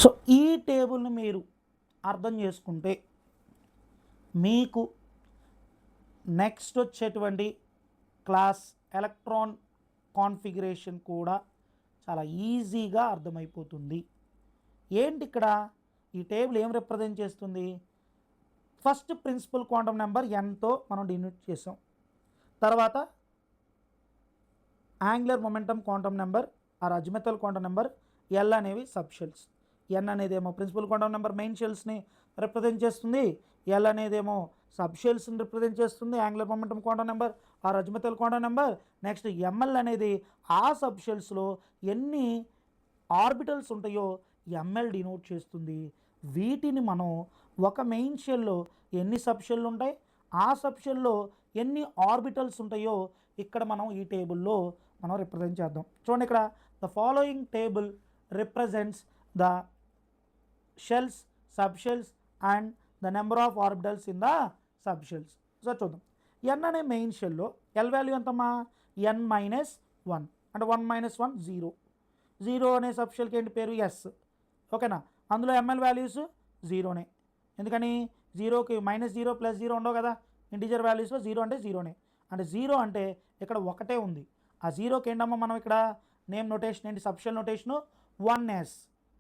So ఈ టేబుల్ని మీరు అర్థం చేసుకుంటే మీకు నెక్స్ట్ వచ్చేటువంటి క్లాస్ ఎలక్ట్రాన్ కాన్ఫిగరేషన్ కూడా చాలా ఈజీగా అర్థమైపోతుంది. ఏంటి ఇక్కడ ఈ టేబుల్ ఏం రిప్రజెంట్ చేస్తుంది? ఫస్ట్ ప్రిన్సిపల్ క్వాంటమ్ నెంబర్ ఎన్తో మనం డినోట్ చేసాం. తర్వాత angular momentum quantum number or azimuthal quantum number l అనేవి సబ్ షెల్స్. ఎన్ అనేదేమో ప్రిన్సిపల్ క్వాంటమ్ నెంబర్ మెయిన్ షెల్స్ని రిప్రజెంట్ చేస్తుంది. ఎల్ అనేదేమో సబ్ షెల్స్ని రిప్రజెంట్ చేస్తుంది, angular momentum quantum number or azimuthal quantum number. Next m l అనేది ఆ సబ్ షెల్స్లో ఎన్ని ఆర్బిటల్స్ ఉంటాయో ఎంఎల్ డినోట్ చేస్తుంది. వీటిని మనం ఒక మెయిన్ షెల్లో ఎన్ని సబ్ షెల్లు ఉంటాయి, ఆ సబ్ షెల్లో ఎన్ని ఆర్బిటల్స్ ఉంటాయో ఇక్కడ మనం ఈ టేబుల్లో మనం రిప్రజెంట్ చేద్దాం. చూడండి ఇక్కడ the following table represents the shells, sub shells and the number of orbitals in the sub shells. So చూద్దాం. ఎన్ అనే మెయిన్ షెల్లో ఎల్ వాల్యూ ఎంతమ్మా? ఎన్ మైనస్ 1 అంటే 1 మైనస్ 1 0. 0 అనే సబ్ షెల్కి ఏంటి పేరు? ఎస్. ఓకేనా? అందులో ఎంఎల్ వాల్యూస్ జీరోనే. ఎందుకని? జీరోకి -0 + 0 ఉండవు కదా ఇంటీజర్ వాల్యూస్లో. 0 అంటే జీరోనే. అంటే 0 అంటే ఇక్కడ ఒకటే ఉంది. ఆ జీరోకి ఏంటమ్మా మనం ఇక్కడ నేమ్ నోటేషన్ ఏంటి? Subshell notation 1s.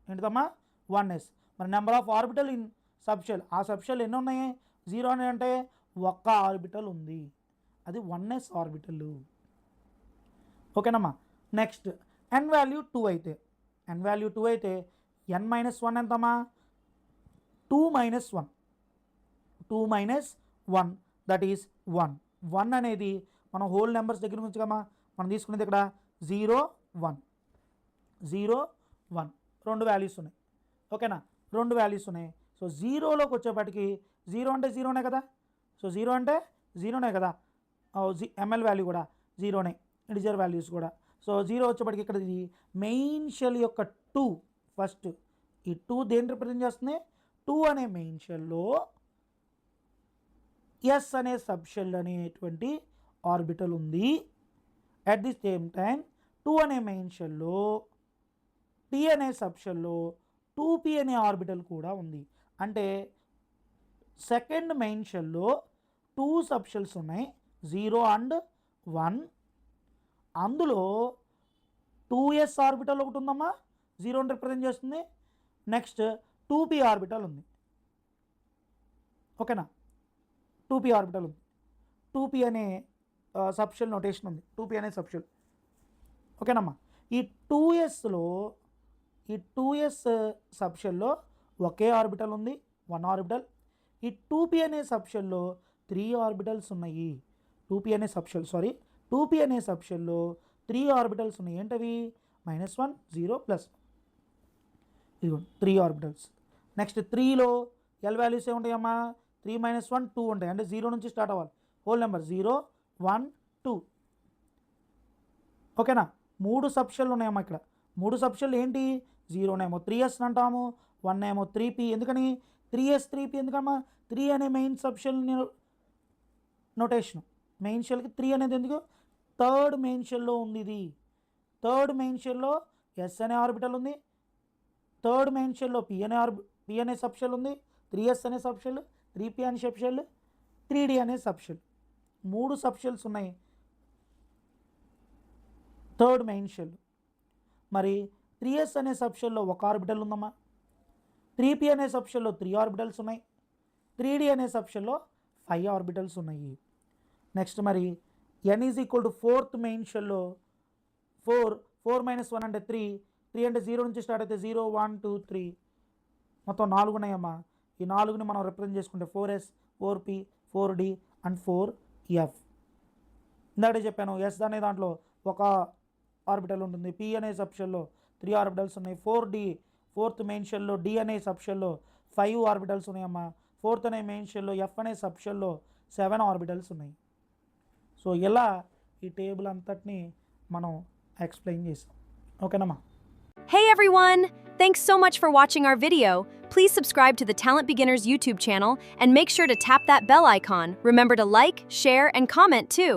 ఏంటిదమ్మా? 1s. మరి number of orbital in subshell, ఆ సబ్షెల్ ఎన్ని ఉన్నాయి? 0 అని అంటే ఒక్క ఆర్బిటల్ ఉంది, అది 1s ఆర్బిటల్. ఓకేనమ్మా? నెక్స్ట్ ఎన్ వాల్యూ 2 అయితే, ఎన్ వాల్యూ 2 అయితే ఎన్ మైనస్ 1 ఎంతమ్మా? 2 మైనస్ 1, 2 మైనస్ 1 దట్ ఈస్ 1. 1 అనేది మనం హోల్ నెంబర్స్ దగ్గర నుంచి కమ్మా మనం తీసుకునేది ఇక్కడ 0 1 0 1 రెండు వాల్యూస్ ఉన్నాయి. ఓకేనా? రెండు వాల్యూస్ ఉన్నాయి. సో 0లోకి వచ్చేప్పటికి 0 అంటే 0నే కదా. సో 0 అంటే 0నే కదా. ఎంఎల్ వాల్యూ కూడా 0నే, ఇంటిజర్ వాల్యూస్ కూడా. సో 0 వచ్చేప్పటికి ఇక్కడ ఇది మెయిన్ షెల్ యొక్క 2. ఫస్ట్ ఈ 2 దేని రిప్రజెంట్ చేస్తుంది? 2 అనే మెయిన్ షెల్లో ఎస్ అనే సబ్ షెల్ అనేటువంటి ఆర్బిటల్ ఉంది. అట్ ది సేమ్ టైం 2 అనే మెయిన్ షెల్లో పి అనే సబ్ షెల్లో 2p అనే ఆర్బిటల్ కూడా ఉంది. అంటే సెకండ్ మెయిన్ షెల్లో 2 సబ్ షెల్స్ ఉన్నాయి, 0 అండ్ 1. అందులో 2s ఆర్బిటల్ ఒకటి ఉందమ్మా, 0ని రిప్రజెంట్ చేస్తుంది. నెక్స్ట్ 2p ఆర్బిటల్ ఉంది. ఓకేనా? 2p ఆర్బిటల్ ఉంది. 2p అనే సబ్షెల్ నోటేషన్ ఉంది, 2p అనే సబ్షెల్. ఓకేనమ్మా? ఈ 2sలో ఈ 2s సబ్షెల్లో ఒకే ఆర్బిటల్ ఉంది, 1 ఆర్బిటల్. ఈ 2p అనే సబ్షెల్లో 3 ఆర్బిటల్స్ ఉన్నాయి. 2p అనే సబ్షెల్లో 3 ఆర్బిటల్స్ ఉన్నాయి. ఏంటవి? -1 0 + ఇదిగో 3 ఆర్బిటల్స్. నెక్స్ట్ 3లో ఎల్ వాల్యూస్ ఏముంటాయమ్మా? 3 - 1 2 ఉంటాయి. అంటే 0 నుంచి స్టార్ట్ అవ్వాలి. Whole number 0 1 2. ఓకేనా? 3 సబ్షెల్ ఉన్నాయమ్మా ఇక్కడ. 3 సబ్షెల్ ఏంటి? 0నేమో 3s అంటాము, 1 ఏమో 3p. ఎందుకని 3s 3p? ఎందుకమ్మా? 3 అనే మెయిన్ సబ్షెల్ నోటేషన్. మెయిన్ షెల్కి 3 అనేది ఎందుకు? థర్డ్ మెయిన్ షెల్లో ఉంది ఇది. థర్డ్ మెయిన్ షెల్లో ఎస్ అనే ఆర్బిటల్ ఉంది, థర్డ్ మెయిన్ షెల్లో పి అనే సబ్షెల్ ఉంది, 3s అనే సబ్షెల్, 3p అనే సబ్షెల్, 3d అనే సబ్షెల్. 3 సబ్షెల్స్ ఉన్నాయి థర్డ్ మెయిన్ షెల్. మరి 3s అనే సబ్షెల్లో 1 ఆర్బిటల్ ఉందమ్మా, 3p అనే సబ్షెల్లో 3 ఆర్బిటల్స్ ఉన్నాయి, 3d అనే సబ్షెల్లో 5 ఆర్బిటల్స్ ఉన్నాయి. నెక్స్ట్ మరి n is equal to fourth main షెల్లో 4 - 1 అంటే 3 అంటే 0 నుంచి స్టార్ట్ అయితే 0 1 2 3 మొత్తం 4 ఉన్నాయమ్మా. ఈ 4ని మనం రిప్రజెంట్ చేసుకుంటే 4s 4p 4d and 4f. ఇందాకే చెప్పాను, ఎస్ అనే దాంట్లో 1 ఆర్బిటల్ ఉంటుంది, p అనే సబ్షెల్లో 3 ఆర్బిటల్స్ ఉన్నాయి, 4d ఫోర్త్ మెయిన్ షెల్లో, d అనే సబ్షెల్లో 5 ఆర్బిటల్స్ ఉన్నాయమ్మా, ఫోర్త్ అనే మెయిన్ షెల్లో f అనే సబ్షెల్లో 7 ఆర్బిటల్స్ ఉన్నాయి. సో ఇలా ఈ టేబుల్ అంతటిని మనం ఎక్స్ప్లెయిన్ చేసాం. ఓకేనమ్మా? Hey everyone! Thanks so much for watching our video. Please subscribe to the Talent Beginners YouTube channel and make sure to tap that bell icon. Remember to like, share, and comment too.